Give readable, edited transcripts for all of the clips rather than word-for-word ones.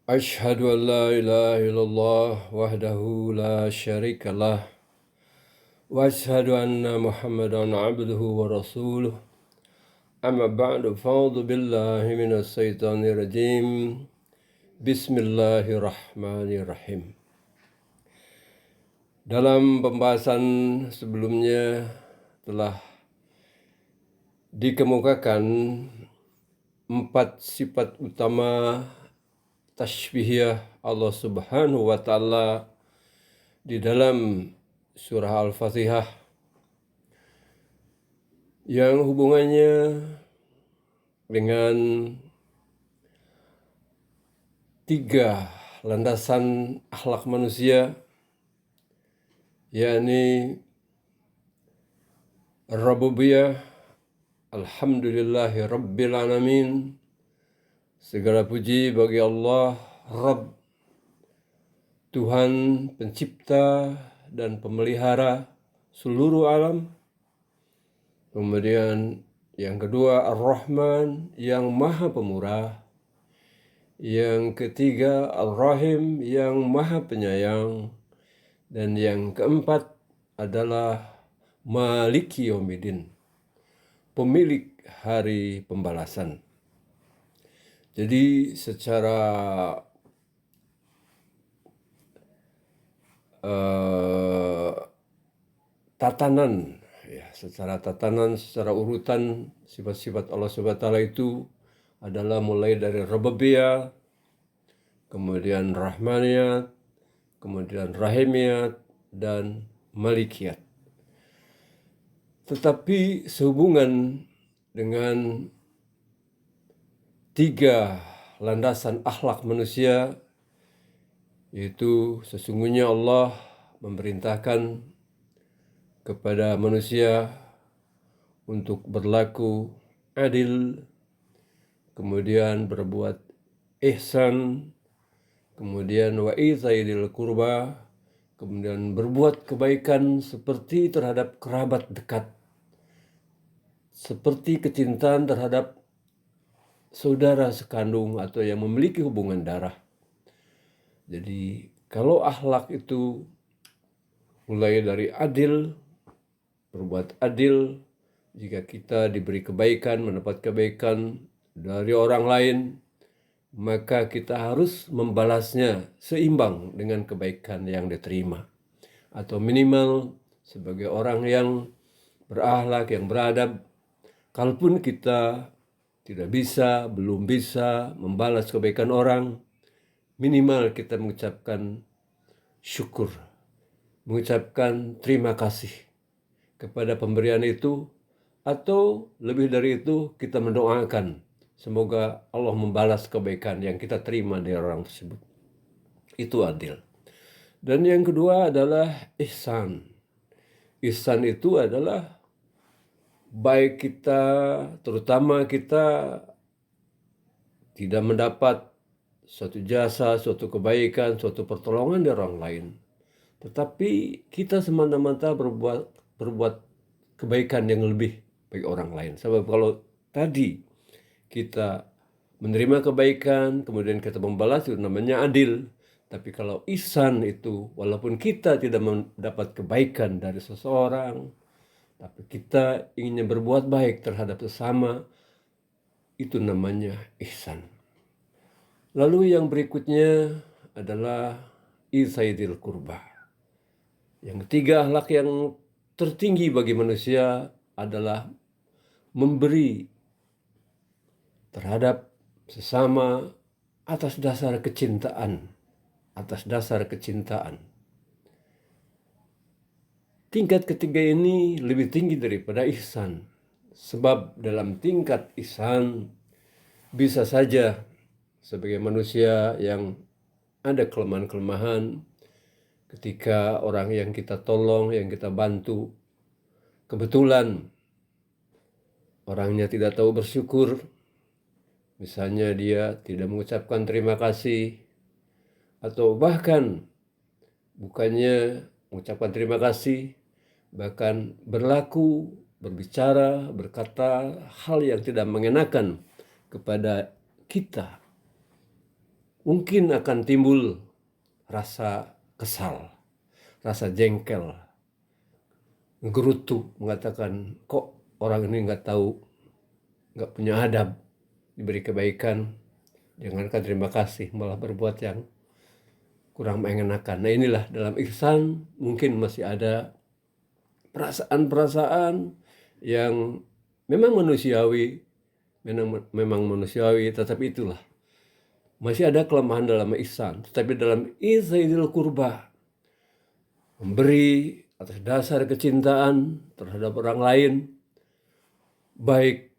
أشهد أن لا إله إلا الله وحده لا شريك له وأشهد أن محمدا عبده ورسوله أما بعد فأعوذ بالله من الشيطان الرجيم بسم الله الرحمن الرحيم. Dalam pembahasan sebelumnya telah dikemukakan 4 sifat utama tasbihiyah Allah Subhanahu wa Ta'ala di dalam surah Al-Fatihah yang hubungannya dengan 3 landasan akhlak manusia, yakni Rububiyah, Alhamdulillahi Rabbil Alamin, segala puji bagi Allah, Rabb, Tuhan pencipta dan pemelihara seluruh alam. Kemudian yang kedua Ar-Rahman, yang maha pemurah. Yang ketiga Ar-Rahim, yang maha penyayang. Dan yang keempat adalah Maliki Yaumiddin, pemilik hari pembalasan. Jadi secara tatanan, secara urutan sifat-sifat Allah Subhanahu wa Ta'ala itu adalah mulai dari Rububiyah, kemudian Rahmaniyat, kemudian Rahimiyat, dan Malikiyat. Tetapi sehubungan dengan 3 landasan akhlak manusia, yaitu sesungguhnya Allah memerintahkan kepada manusia untuk berlaku adil, kemudian berbuat ihsan, kemudian wa idzil qurba, kemudian berbuat kebaikan seperti terhadap kerabat dekat, seperti kecintaan terhadap saudara sekandung atau yang memiliki hubungan darah. Jadi kalau akhlak itu mulai dari adil, berbuat adil, jika kita diberi kebaikan, mendapat kebaikan dari orang lain, maka kita harus membalasnya seimbang dengan kebaikan yang diterima. Atau minimal sebagai orang yang berakhlak, yang beradab, kalaupun kita belum bisa membalas kebaikan orang, minimal kita mengucapkan syukur, mengucapkan terima kasih kepada pemberian itu, atau lebih dari itu kita mendoakan semoga Allah membalas kebaikan yang kita terima dari orang tersebut. Itu adil. Dan yang kedua adalah ihsan. Ihsan itu adalah baik kita, terutama kita tidak mendapat suatu jasa, suatu kebaikan, suatu pertolongan dari orang lain, tetapi kita semata-mata berbuat kebaikan yang lebih bagi orang lain. Sebab kalau tadi kita menerima kebaikan, kemudian kita membalas, itu namanya adil. Tapi kalau ihsan itu, walaupun kita tidak mendapat kebaikan dari seseorang, tapi kita ingin berbuat baik terhadap sesama, itu namanya ihsan. Lalu yang berikutnya adalah idzil qurba. Yang ketiga akhlak yang tertinggi bagi manusia adalah memberi terhadap sesama atas dasar kecintaan. Tingkat ketiga ini lebih tinggi daripada ihsan. Sebab dalam tingkat ihsan bisa saja sebagai manusia yang ada kelemahan-kelemahan, ketika orang yang kita tolong, yang kita bantu, kebetulan orangnya tidak tahu bersyukur, misalnya dia tidak mengucapkan terima kasih, atau bahkan bukannya mengucapkan terima kasih, bahkan berbicara, berkata hal yang tidak mengenakan kepada kita, mungkin akan timbul rasa kesal, rasa jengkel, gerutu, mengatakan kok orang ini nggak tahu, nggak punya adab, diberi kebaikan, jangankan terima kasih, malah berbuat yang kurang mengenakan. Nah inilah dalam ihsan mungkin masih ada perasaan-perasaan yang memang manusiawi, memang manusiawi, tetapi itulah masih ada kelemahan dalam ihsan. Tetapi dalam ihsanul qurba, memberi atas dasar kecintaan terhadap orang lain, baik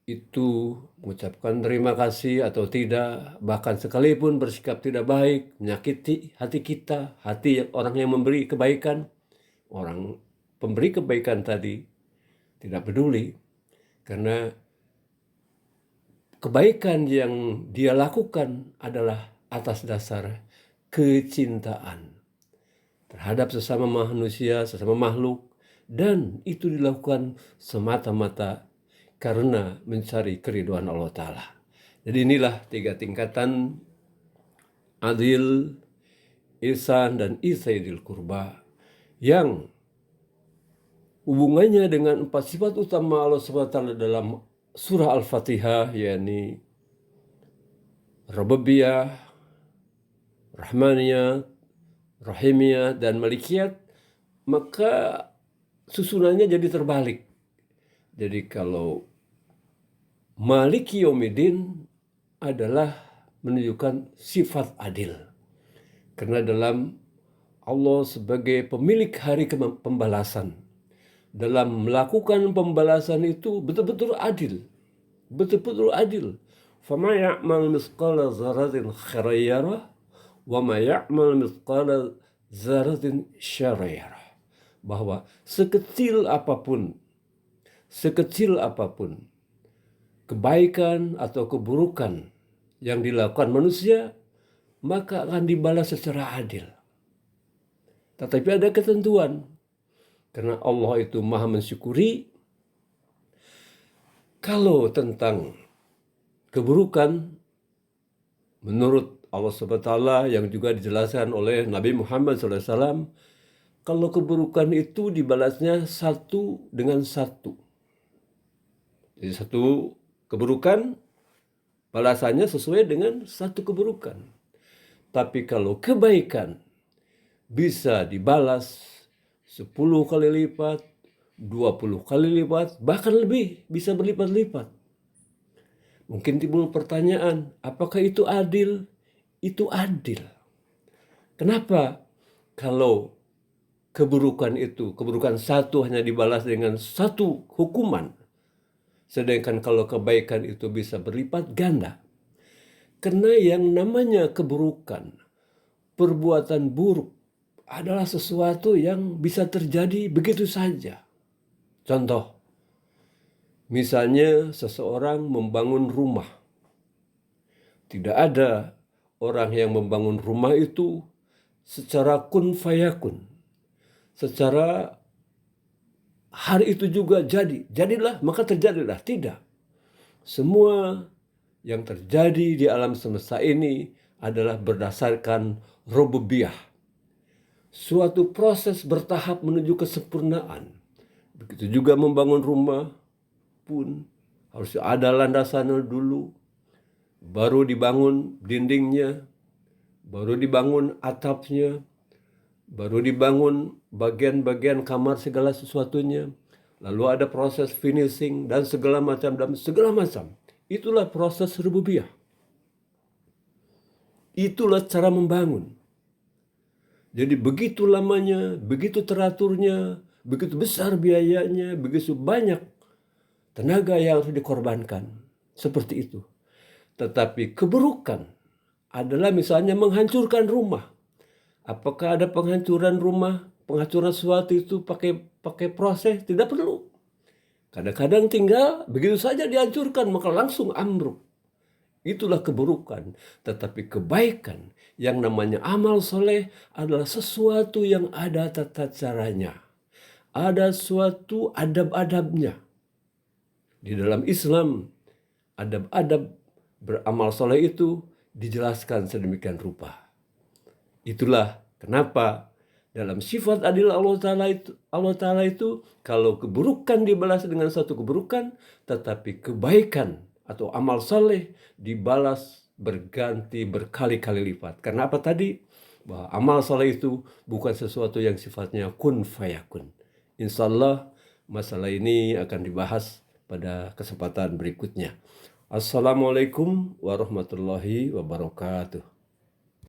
itu mengucapkan terima kasih atau tidak, bahkan sekalipun bersikap tidak baik, menyakiti hati kita, hati orang yang memberi kebaikan, orang pemberi kebaikan tadi tidak peduli, karena kebaikan yang dia lakukan adalah atas dasar kecintaan terhadap sesama manusia, sesama makhluk, dan itu dilakukan semata-mata karena mencari keridhaan Allah Ta'ala. Jadi inilah 3 tingkatan adil, ihsan, dan ihsanul qurba yang hubungannya dengan 4 sifat utama Allah SWT dalam surah Al-Fatihah, yakni Rububiyah, Rahmaniyah, Rahimiyah, dan Malikiyat, maka susunannya jadi terbalik. Jadi kalau Maliki Yaumiddin adalah menunjukkan sifat adil. Karena dalam Allah sebagai pemilik hari pembalasan, dalam melakukan pembalasan itu betul-betul adil. Betul-betul adil. فَمَا يَعْمَلْ مِثْقَالَ ذَرَّةٍ خَيْرًا يَرَهُ وَمَا يَعْمَلْ مِثْقَالَ ذَرَّةٍ شَرًّا يَرَهُ. Bahwa sekecil apapun kebaikan atau keburukan yang dilakukan manusia, maka akan dibalas secara adil. Tetapi ada ketentuan. Karena Allah itu maha mensyukuri. Kalau tentang keburukan, menurut Allah SWT yang juga dijelaskan oleh Nabi Muhammad SAW, kalau keburukan itu dibalasnya satu dengan satu. Jadi satu keburukan, balasannya sesuai dengan satu keburukan. Tapi kalau kebaikan bisa dibalas 10 kali lipat, 20 kali lipat, bahkan lebih, bisa berlipat-lipat. Mungkin timbul pertanyaan, apakah itu adil? Itu adil. Kenapa? Kalau keburukan satu hanya dibalas dengan satu hukuman, sedangkan kalau kebaikan itu bisa berlipat ganda. Karena yang namanya keburukan, perbuatan buruk, adalah sesuatu yang bisa terjadi begitu saja. Contoh, misalnya seseorang membangun rumah. Tidak ada orang yang membangun rumah itu secara kun fayakun. Secara hari itu juga jadilah maka terjadilah. Tidak. Semua yang terjadi di alam semesta ini adalah berdasarkan rububiyah. Suatu proses bertahap menuju kesempurnaan. Begitu juga membangun rumah pun harus ada landasannya dulu, baru dibangun dindingnya, baru dibangun atapnya, baru dibangun bagian-bagian kamar segala sesuatunya, lalu ada proses finishing dan segala macam. Itulah proses rububiyah. Itulah cara membangun. Jadi begitu lamanya, begitu teraturnya, begitu besar biayanya, begitu banyak tenaga yang harus dikorbankan. Seperti itu. Tetapi keburukan adalah misalnya menghancurkan rumah. Apakah ada penghancuran rumah, penghancuran sesuatu itu pakai proses? Tidak perlu. Kadang-kadang tinggal begitu saja dihancurkan, maka langsung ambruk. Itulah keburukan. Tetapi kebaikan yang namanya amal soleh adalah sesuatu yang ada tata caranya. Ada suatu adab-adabnya. Di dalam Islam, adab-adab beramal soleh itu dijelaskan sedemikian rupa. Itulah kenapa dalam sifat adil Allah Ta'ala itu kalau keburukan dibalas dengan satu keburukan, tetapi kebaikan atau amal saleh dibalas berganti berkali-kali lipat. Karena apa tadi? Bahwa amal saleh itu bukan sesuatu yang sifatnya kun fayakun. Insya Allah masalah ini akan dibahas pada kesempatan berikutnya. Assalamualaikum warahmatullahi wabarakatuh.